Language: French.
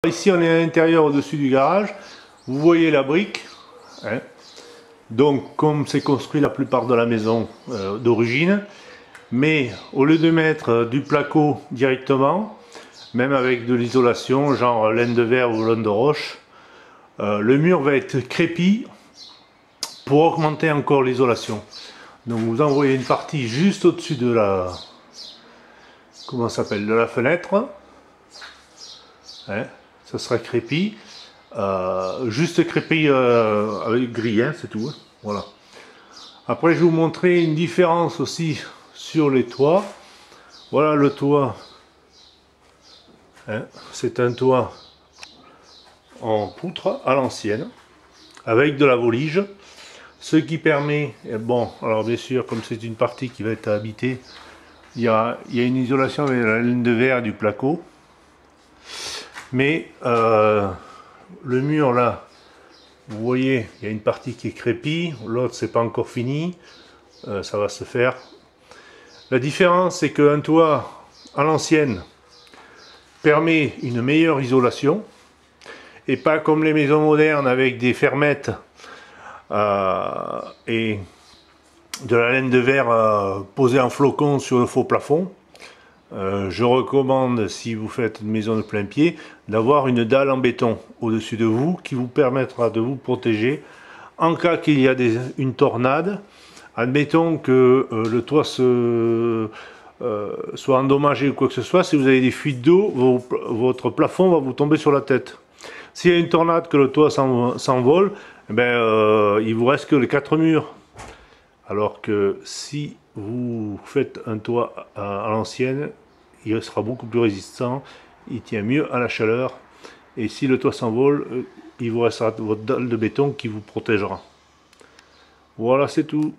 Ici on est à l'intérieur au-dessus du garage, vous voyez la brique, hein. Donc comme c'est construit la plupart de la maison d'origine, mais au lieu de mettre du placo directement, même avec de l'isolation, genre laine de verre ou laine de roche, le mur va être crépi pour augmenter encore l'isolation. Donc vous envoyez une partie juste au-dessus de la, comment ça s'appelle, de la fenêtre, hein, ça sera crépi, juste crépi avec grille, hein, c'est tout, hein, voilà. Après je vais vous montrer une différence aussi sur les toits. Voilà le toit, hein, c'est un toit en poutre à l'ancienne avec de la volige, ce qui permet, bon alors bien sûr comme c'est une partie qui va être habitée, il y a une isolation avec la laine de verre du placo, mais le mur là, vous voyez, il y a une partie qui est crépie, l'autre c'est pas encore fini, ça va se faire. La différence c'est qu'un toit à l'ancienne permet une meilleure isolation, et pas comme les maisons modernes avec des fermettes et de la laine de verre posée en flocon sur le faux plafond. Je recommande, si vous faites une maison de plein pied, d'avoir une dalle en béton au-dessus de vous qui vous permettra de vous protéger en cas qu'il y a une tornade. Admettons que le toit soit endommagé ou quoi que ce soit, si vous avez des fuites d'eau, votre plafond va vous tomber sur la tête. S'il y a une tornade, que le toit s'envole, il vous reste que les 4 murs. Alors que si vous faites un toit à l'ancienne, il sera beaucoup plus résistant, il tient mieux à la chaleur. Et si le toit s'envole, il vous restera votre dalle de béton qui vous protégera. Voilà, c'est tout.